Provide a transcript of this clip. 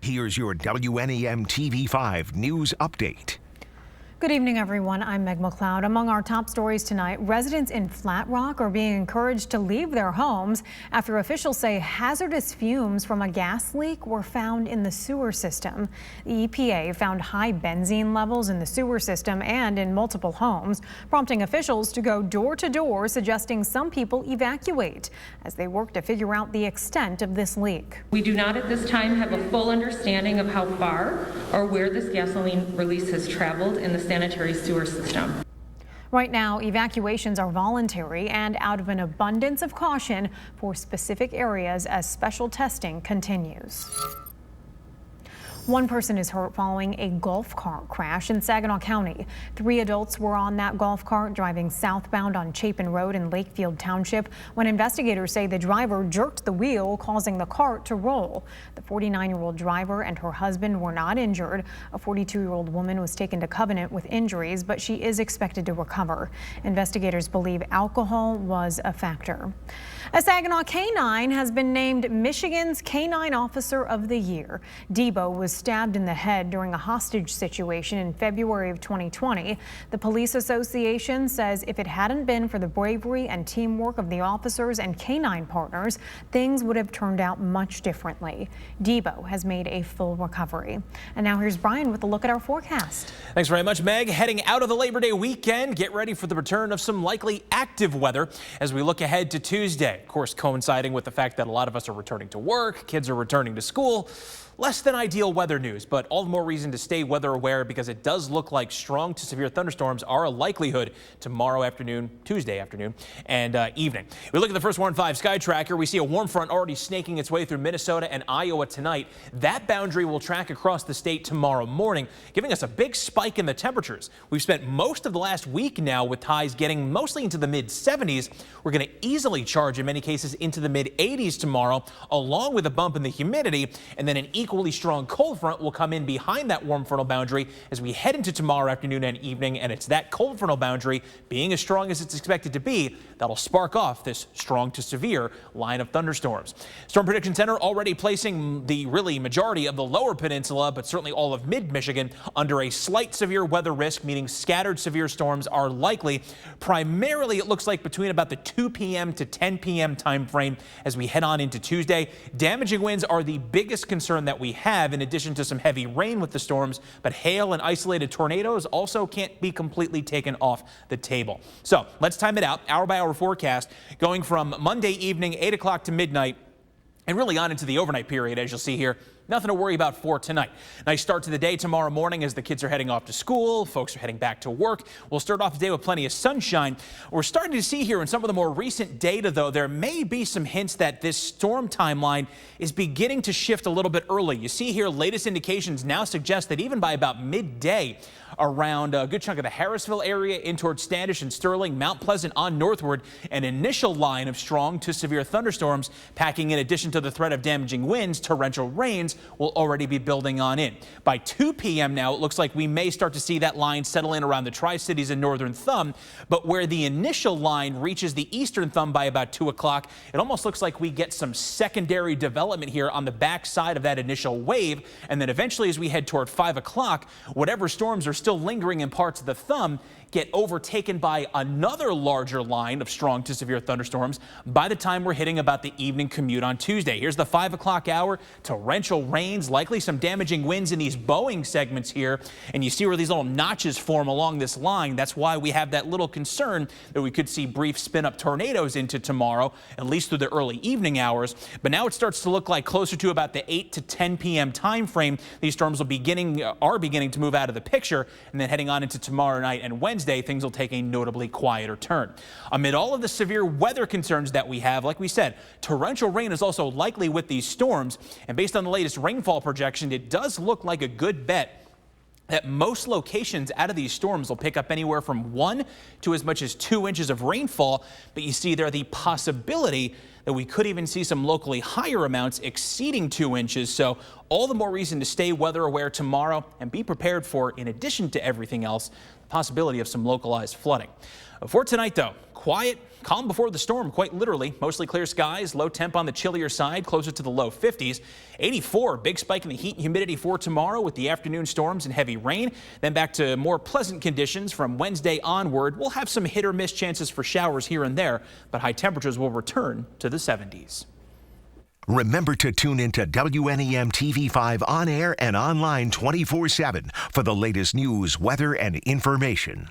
Here's your WNEM TV5 News Update. Good evening, everyone. I'm Meg McLeod. Among our top stories tonight, residents in Flat Rock are being encouraged to leave their homes after officials say hazardous fumes from a gas leak were found in the sewer system. The EPA found high benzene levels in the sewer system and in multiple homes, prompting officials to go door to door, suggesting some people evacuate as they work to figure out the extent of this leak. We do not at this time have a full understanding of how far or where this gasoline release has traveled in the sanitary sewer system. Right now, evacuations are voluntary and out of an abundance of caution for specific areas as special testing continues. One person is hurt following a golf cart crash in Saginaw County. 3 adults were on that golf cart driving southbound on Chapin Road in Lakefield Township when investigators say the driver jerked the wheel, causing the cart to roll. The 49-year-old driver and her husband were not injured. A 42-year-old woman was taken to Covenant with injuries, but she is expected to recover. Investigators believe alcohol was a factor. A Saginaw canine has been named Michigan's Canine Officer of the Year. Debo was stabbed in the head during a hostage situation in February of 2020. The Police Association says if it hadn't been for the bravery and teamwork of the officers and canine partners, things would have turned out much differently. Debo has made a full recovery. And now here's Brian with a look at our forecast. Thanks very much, Meg. Heading out of the Labor Day weekend, get ready for the return of some likely active weather as we look ahead to Tuesday. Of course, coinciding with the fact that a lot of us are returning to work, kids are returning to school. Less than ideal weather news, but all the more reason to stay weather aware because it does look like strong to severe thunderstorms are a likelihood tomorrow afternoon, Tuesday afternoon, and evening. We look at the first Warn 5 sky tracker. We see a warm front already snaking its way through Minnesota and Iowa tonight. That boundary will track across the state tomorrow morning, giving us a big spike in the temperatures. We've spent most of the last week now with highs getting mostly into the mid-70s. We're going to easily charge in many cases into the mid-80s tomorrow, along with a bump in the humidity, and then an equally strong cold front will come in behind that warm frontal boundary as we head into tomorrow afternoon and evening, and it's that cold frontal boundary being as strong as it's expected to be that'll spark off this strong to severe line of thunderstorms. Storm Prediction Center already placing the really majority of the lower peninsula, but certainly all of mid-Michigan, under a slight severe weather risk, meaning scattered severe storms are likely. Primarily, it looks like between about the 2 p.m. to 10 p.m. time frame as we head on into Tuesday. Damaging winds are the biggest concern that we have, in addition to some heavy rain with the storms, but hail and isolated tornadoes also can't be completely taken off the table. So let's time it out, hour by hour forecast, going from Monday evening, 8 o'clock to midnight, and really on into the overnight period, as you'll see here. Nothing to worry about for tonight. Nice start to the day tomorrow morning as the kids are heading off to school. Folks are heading back to work. We'll start off the day with plenty of sunshine. We're starting to see here in some of the more recent data, though, there may be some hints that this storm timeline is beginning to shift a little bit early. You see here, latest indications now suggest that even by about midday, around a good chunk of the Harrisville area in towards Standish and Sterling, Mount Pleasant on northward, an initial line of strong to severe thunderstorms packing in addition to the threat of damaging winds, torrential rains will already be building on in. By 2 p.m. now, it looks like we may start to see that line settle in around the Tri-Cities and Northern Thumb, but where the initial line reaches the Eastern Thumb by about 2 o'clock, it almost looks like we get some secondary development here on the back side of that initial wave, and then eventually as we head toward 5 o'clock, whatever storms are still lingering in parts of the thumb get overtaken by another larger line of strong to severe thunderstorms by the time we're hitting about the evening commute on Tuesday. Here's the 5 o'clock hour. Torrential rains, likely some damaging winds in these Boeing segments here. And you see where these little notches form along this line. That's why we have that little concern that we could see brief spin-up tornadoes into tomorrow, at least through the early evening hours. But now it starts to look like closer to about the 8 to 10 p.m. time frame. These storms are beginning to move out of the picture, and then heading on into tomorrow night and Wednesday, things will take a notably quieter turn. Amid all of the severe weather concerns that we have, like we said, torrential rain is also likely with these storms. And based on the latest rainfall projection, it does look like a good bet that most locations out of these storms will pick up anywhere from 1 to as much as 2 inches of rainfall. But you see there the possibility that we could even see some locally higher amounts exceeding 2 inches. So all the more reason to stay weather aware tomorrow and be prepared for, in addition to everything else, the possibility of some localized flooding. For tonight, though, quiet, calm before the storm, quite literally. Mostly clear skies, low temp on the chillier side, closer to the low 50s. 84, big spike in the heat and humidity for tomorrow with the afternoon storms and heavy rain. Then back to more pleasant conditions from Wednesday onward. We'll have some hit or miss chances for showers here and there, but high temperatures will return to the 70s. Remember to tune into WNEM TV5 on air and online 24/7 for the latest news, weather, and information.